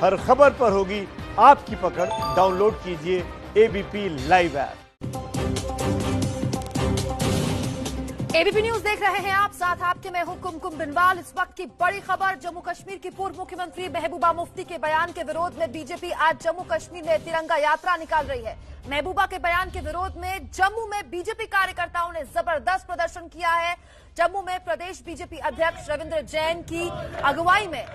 हर खबर पर होगी आपकी पकड़। डाउनलोड कीजिए ABP live app. ABP news देख रहे हैं आप, साथ आपके मैं हूं कुमकुम बिनवाल। इस वक्त की बड़ी खबर, जम्मू कश्मीर की पूर्व मुख्यमंत्री महबूबा मुफ्ती के बयान के विरोध में बीजेपी आज जम्मू कश्मीर में तिरंगा यात्रा निकाल रही है। महबूबा के बयान के विरोध में जम्मू में बीजेपी कार्यकर्ताओं ने जबरदस्त प्रदर्शन किया है। जम्मू में प्रदेश बीजेपी अध्यक्ष रविंद्र जैन की अगुवाई में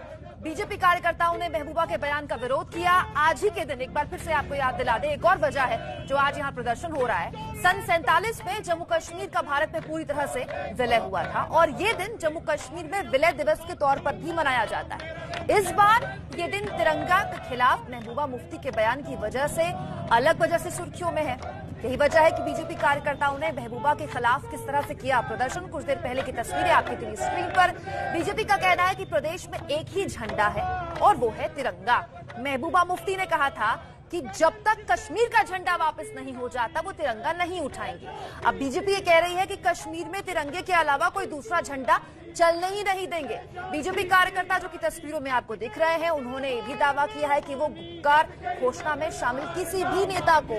बीजेपी कार्यकर्ताओं ने महबूबा के बयान का विरोध किया। आज ही के दिन एक बार फिर से आपको याद दिला दें, एक और वजह है जो आज यहाँ प्रदर्शन हो रहा है। सन 47 में जम्मू कश्मीर का भारत में पूरी तरह से विलय हुआ था और ये दिन जम्मू कश्मीर में विलय दिवस के तौर पर भी मनाया जाता है। इस बार ये दिन तिरंगा के खिलाफ महबूबा मुफ्ती के बयान की वजह से अलग वजह से सुर्खियों में है। यही वजह है कि बीजेपी कार्यकर्ताओं ने महबूबा के खिलाफ किस तरह से किया प्रदर्शन। कुछ देर पहले की तस्वीरें आपकी टीवी स्क्रीन पर। बीजेपी का कहना है कि प्रदेश में एक ही झंडा है और वो है तिरंगा। महबूबा मुफ्ती ने कहा था कि जब तक कश्मीर का झंडा वापस नहीं हो जाता वो तिरंगा नहीं उठाएंगे। अब बीजेपी ये कह रही है कि कश्मीर में तिरंगे के अलावा कोई दूसरा झंडा चलने ही नहीं देंगे। बीजेपी कार्यकर्ता जो कि तस्वीरों में आपको दिख रहे हैं, उन्होंने ये भी दावा किया है कि वो गुप्कार घोषणा में शामिल किसी भी नेता को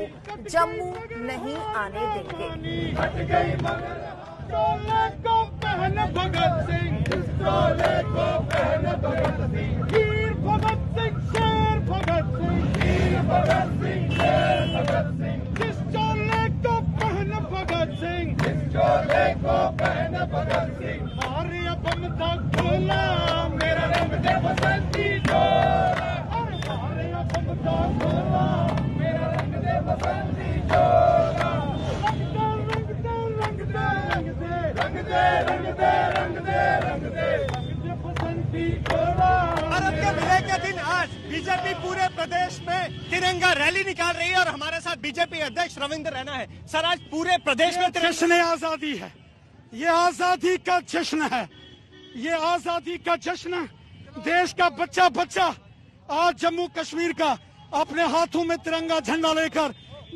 जम्मू नहीं आने देंगे। मेरा रंग दे बसंती चोला, मेरा रंग दे बसंती चोला, रंग दे रंग दे रंग दे रंग दे रंग दे रंग दे रंग दे रंग दे बसंती चोला। भारत के विलय के दिन आज बीजेपी पूरे प्रदेश में तिरंगा रैली निकाल रही है और हमारे साथ बीजेपी अध्यक्ष रविंद्र रैना है। सर, आज पूरे प्रदेश में जश्न आजादी है, ये आजादी का जश्न है, ये आजादी का जश्न। देश का बच्चा बच्चा आज जम्मू कश्मीर का अपने हाथों में तिरंगा झंडा लेकर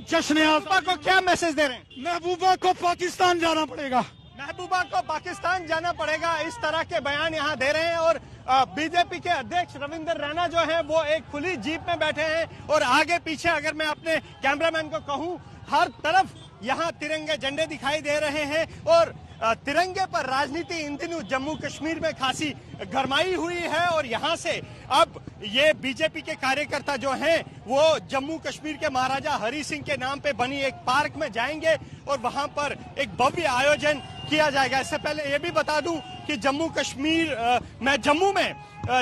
जश्न आजादी को क्या मैसेज दे रहे हैं? महबूबा को पाकिस्तान जाना पड़ेगा, महबूबा को पाकिस्तान जाना पड़ेगा, इस तरह के बयान यहाँ दे रहे हैं। और बीजेपी के अध्यक्ष रविंद्र रैना जो है वो एक खुली जीप में बैठे हैं और आगे पीछे अगर मैं अपने कैमरामैन को कहूँ, हर तरफ यहाँ तिरंगे झंडे दिखाई दे रहे हैं और तिरंगे पर राजनीति इन दिनों जम्मू कश्मीर में खासी गरमाई हुई है। और यहाँ से अब ये बीजेपी के कार्यकर्ता जो हैं वो जम्मू कश्मीर के महाराजा हरि सिंह के नाम पे बनी एक पार्क में जाएंगे और वहां पर एक भव्य आयोजन किया जाएगा। इससे पहले ये भी बता दूं कि जम्मू में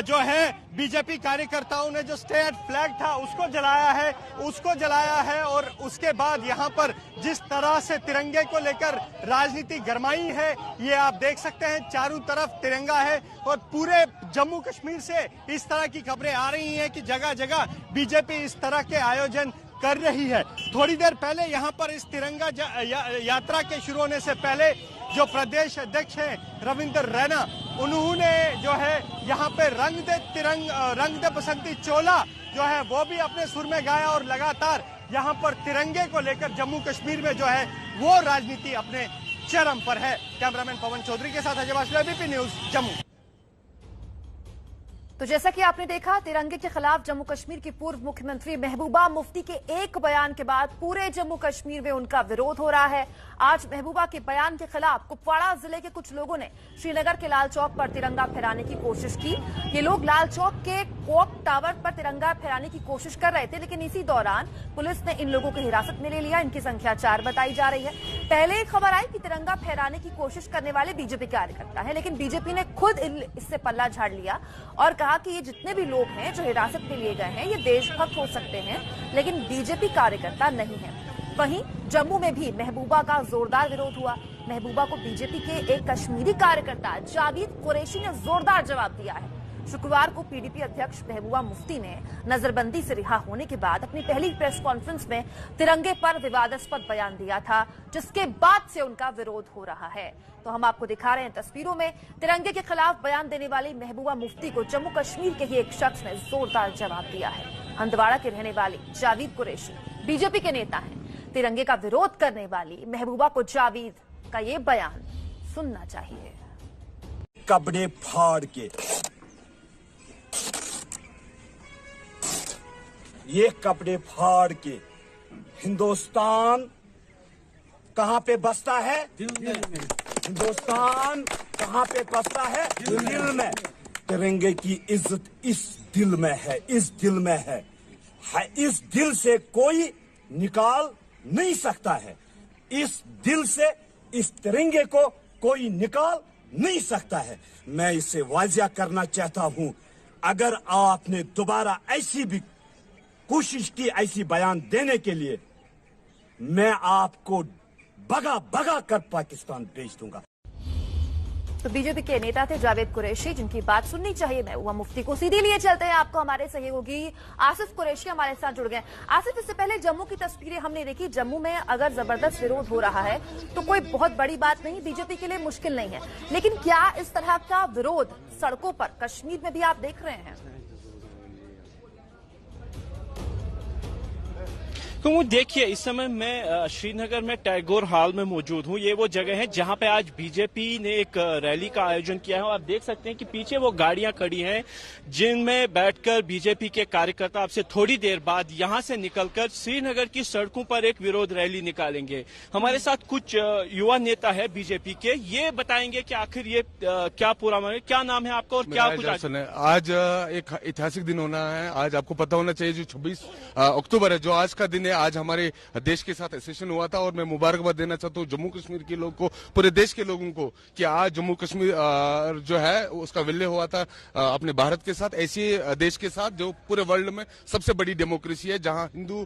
जो है बीजेपी कार्यकर्ताओं ने जो स्टेट फ्लैग था उसको जलाया है और उसके बाद यहाँ पर जिस तरह से तिरंगे को लेकर राजनीति गरमाई है ये आप देख सकते हैं। चारों तरफ तिरंगा है और पूरे जम्मू कश्मीर से इस तरह की खबरें आ रही हैं कि जगह जगह बीजेपी इस तरह के आयोजन कर रही है। थोड़ी देर पहले यहाँ पर इस तिरंगा यात्रा के शुरू होने से पहले जो प्रदेश अध्यक्ष हैं रविंद्र रैना, उन्होंने जो है यहाँ पे रंग दे बसंती चोला जो है वो भी अपने सुर में गाया और लगातार यहाँ पर तिरंगे को लेकर जम्मू कश्मीर में जो है वो राजनीति अपने चरम पर है। कैमरामैन पवन चौधरी के साथ अजय वासुदेव, एबीपी न्यूज जम्मू। तो जैसा कि आपने देखा, तिरंगे के खिलाफ जम्मू कश्मीर की पूर्व मुख्यमंत्री महबूबा मुफ्ती के एक बयान के बाद पूरे जम्मू कश्मीर में उनका विरोध हो रहा है। आज महबूबा के बयान के खिलाफ कुपवाड़ा जिले के कुछ लोगों ने श्रीनगर के लाल चौक पर तिरंगा फहराने की कोशिश की। ये लोग लाल चौक के कोक टावर पर तिरंगा फहराने की कोशिश कर रहे थे, लेकिन इसी दौरान पुलिस ने इन लोगों को हिरासत में ले लिया। इनकी संख्या 4 बताई जा रही है। पहले एक खबर आई कि तिरंगा फहराने की कोशिश करने वाले बीजेपी कार्यकर्ता है, लेकिन बीजेपी ने खुद इससे पल्ला झाड़ लिया और कहा कि ये जितने भी लोग हैं जो हिरासत में लिए गए हैं ये देशभक्त हो सकते हैं, लेकिन बीजेपी कार्यकर्ता नहीं है। वहीं जम्मू में भी महबूबा का जोरदार विरोध हुआ। महबूबा को बीजेपी के एक कश्मीरी कार्यकर्ता जावेद कुरैशी ने जोरदार जवाब दिया है। शुक्रवार को पीडीपी अध्यक्ष महबूबा मुफ्ती ने नजरबंदी से रिहा होने के बाद अपनी पहली प्रेस कॉन्फ्रेंस में तिरंगे पर विवादास्पद बयान दिया था, जिसके बाद से उनका विरोध हो रहा है। तो हम आपको दिखा रहे हैं तस्वीरों में तिरंगे के खिलाफ बयान देने वाली महबूबा मुफ्ती को जम्मू कश्मीर के ही एक शख्स ने जोरदार जवाब दिया है। हंदवाड़ा के रहने वाले जावेद कुरैशी बीजेपी के नेता हैं। तिरंगे का विरोध करने वाली महबूबा को जावेद का ये बयान सुनना चाहिए। कपड़े फाड़ के ये कपड़े फाड़ के हिंदुस्तान कहाँ पे बसता है? दिल में। हिंदुस्तान कहाँ पे बसता है? दिल में। तिरंगे की इज्जत इस दिल में है, इस दिल में है। इस दिल से कोई निकाल नहीं सकता है। इस दिल से इस तिरंगे को कोई निकाल नहीं सकता है। मैं इसे वाजिया करना चाहता हूं, अगर आपने दोबारा ऐसी भी कोशिश की ऐसी बयान देने के लिए, मैं आपको भगा भगा कर पाकिस्तान भेज दूंगा। तो बीजेपी के नेता थे जावेद कुरैशी, जिनकी बात सुननी चाहिए महबूबा मुफ्ती को। सीधे लिए चलते हैं आपको हमारे सहयोगी आसिफ कुरैशी हमारे साथ जुड़ गए। आसिफ, इससे पहले जम्मू की तस्वीरें हमने देखी। जम्मू में अगर जबरदस्त विरोध हो रहा है तो कोई बहुत बड़ी बात नहीं, बीजेपी के लिए मुश्किल नहीं है, लेकिन क्या इस तरह का विरोध सड़कों पर कश्मीर में भी आप देख रहे हैं? तो देखिए, इस समय मैं श्रीनगर में टैगोर हॉल में मौजूद हूँ। ये वो जगह है जहाँ पे आज बीजेपी ने एक रैली का आयोजन किया है और आप देख सकते हैं कि पीछे वो गाड़ियां खड़ी हैं जिनमें बैठकर बीजेपी के कार्यकर्ता अब से थोड़ी देर बाद यहाँ से निकलकर श्रीनगर की सड़कों पर एक विरोध रैली निकालेंगे। हमारे साथ कुछ युवा नेता है बीजेपी के, ये बताएंगे कि आखिर ये क्या पूरा क्या नाम है आपका और क्या कुछ आज एक ऐतिहासिक दिन होना है। आज आपको पता होना चाहिए जो 26 अक्टूबर है, जो आज का दिन है। आज हमारे देश के साथ एसेशन हुआ था और मैं मुबारकबाद देना चाहता हूँ जम्मू कश्मीर के लोगों को, पूरे देश के लोगों को, कि आज जम्मू कश्मीर जो है उसका विलय हुआ था अपने भारत के साथ, ऐसे देश के साथ जो पूरे वर्ल्ड में सबसे बड़ी डेमोक्रेसी है, जहाँ हिंदू,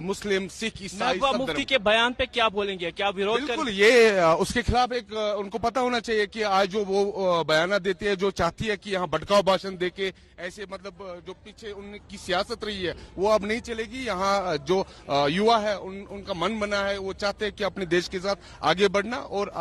मुस्लिम, सिख, ईसाई सब मुफ्ती के बयान पे क्या बोलेंगे? क्या विरोध? बिल्कुल, ये उसके खिलाफ एक उनको पता होना चाहिए कि आज जो वो बयान देती है, जो चाहती है कि यहाँ भटकाव भाषण देके ऐसे, मतलब जो पीछे उनकी सियासत रही है वो अब नहीं चलेगी। यहाँ जो युवा है उनका मन बना है, वो चाहते हैं कि अपने देश के साथ आगे बढ़ना, और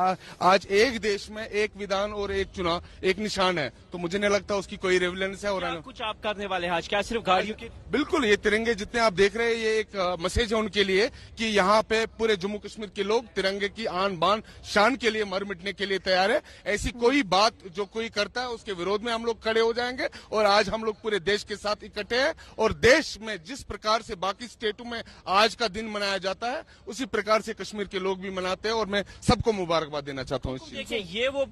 आज एक देश में एक विधान और एक चुनाव, एक निशान है, तो मुझे नहीं लगता उसकी कोई रेवलेंस है। और कुछ आप करने वाले हैं आज? क्या सिर्फ गाड़ियों की? बिल्कुल, ये तिरंगे जितने आप देख रहे हैं, ये एक मैसेज है उनके लिए कि यहाँ पे पूरे जम्मू कश्मीर के लोग तिरंगे की आन बान शान के लिए मर मिटने के लिए तैयार है। ऐसी कोई बात जो कोई करता है उसके विरोध में हम लोग खड़े हो जाएंगे, और आज हम लोग पूरे देश के साथ इकट्ठे हैं। और देश में जिस प्रकार से बाकी स्टेटों में आज का दिन मनाया जाता है, उसी प्रकार से कश्मीर के लोग भी मनाते हैं, और मैं सबको मुबारकबाद देना चाहता हूँ। देखिए, ये वो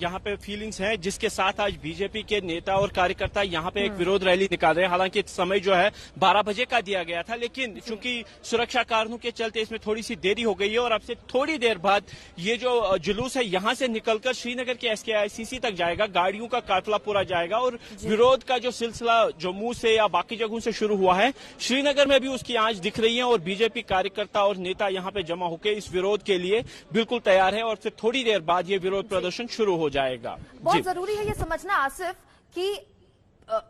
यहाँ पे फीलिंग्स हैं जिसके साथ आज बीजेपी के नेता और कार्यकर्ता यहाँ पे एक विरोध रैली निकाल रहे हैं। हालांकि समय जो है 12 बजे का दिया गया था, लेकिन चूंकि सुरक्षा कारणों के चलते इसमें थोड़ी सी देरी हो गई है, और अब से थोड़ी देर बाद ये जो जुलूस है यहाँ से निकलकर श्रीनगर के SKICC तक जाएगा, गाड़ियों का काफिला पूरा जाएगा, और विरोध का जो सिलसिला जम्मू से या बाकी जगहों से शुरू हुआ है, श्रीनगर में भी उसकी आंच दिख रही है, और बीजेपी कार्यकर्ता और नेता यहाँ पे जमा होकर इस विरोध के लिए बिल्कुल तैयार है, और फिर थोड़ी देर बाद ये विरोध प्रदर्शन शुरू हो जाएगा। बहुत जरूरी है ये समझना आसिफ कि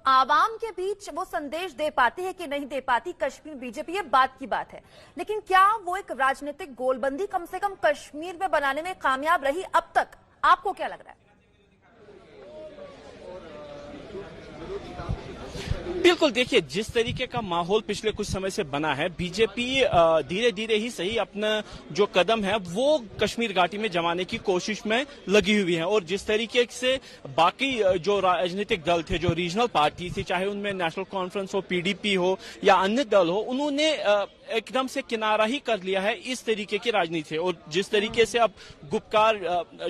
आवाम के बीच वो संदेश दे पाती है कि नहीं दे पाती कश्मीर बीजेपी, ये बात की बात है, लेकिन क्या वो एक राजनीतिक गोलबंदी कम से कम कश्मीर में बनाने में कामयाब रही अब तक? आपको क्या लग रहा है? बिल्कुल, देखिए, जिस तरीके का माहौल पिछले कुछ समय से बना है, बीजेपी धीरे धीरे ही सही अपना जो कदम है वो कश्मीर घाटी में जमाने की कोशिश में लगी हुई है, और जिस तरीके से बाकी जो राजनीतिक दल थे, जो रीजनल पार्टी थी, चाहे उनमें नेशनल कॉन्फ्रेंस हो, PDP हो या अन्य दल हो, उन्होंने एकदम से किनारा ही कर लिया है इस तरीके की राजनीति। और जिस तरीके से अब गुपकार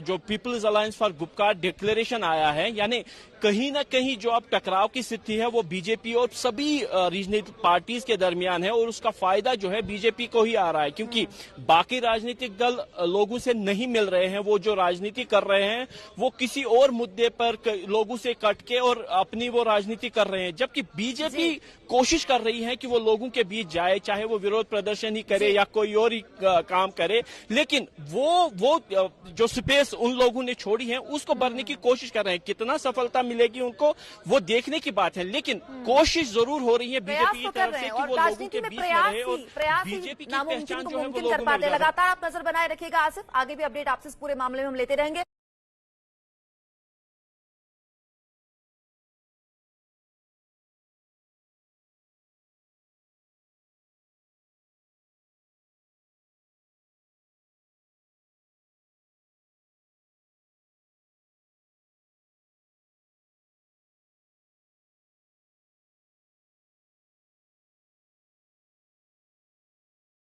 जो people's alliance for Gupkar declaration आया है, यानी कहीं ना कहीं जो अब टकराव की स्थिति है वो बीजेपी और सभी रीजनल पार्टीज के दरमियान है, और उसका फायदा जो है बीजेपी को ही आ रहा है, क्योंकि बाकी राजनीतिक दल लोगों से नहीं मिल रहे हैं। वो जो राजनीति कर रहे हैं वो किसी और मुद्दे पर लोगों से कट के और अपनी वो राजनीति कर रहे हैं, जबकि बीजेपी कोशिश कर रही है कि वो लोगों के बीच जाए, चाहे वो विरोध प्रदर्शन ही करे या कोई और ही काम करे, लेकिन वो जो स्पेस उन लोगों ने छोड़ी है उसको भरने की कोशिश कर रहे हैं। कितना सफलता मिलेगी उनको वो देखने की बात है, लेकिन कोशिश जरूर हो रही है बीजेपी की तरफ से कि वो लोगों के बीच में रहे, और बीजेपी की पहचान जो है वो लोगों में। लगातार आप नजर बनाए रखिएगा आसिफ, आगे भी अपडेट आपसे इस पूरे मामले में हम लेते रहेंगे।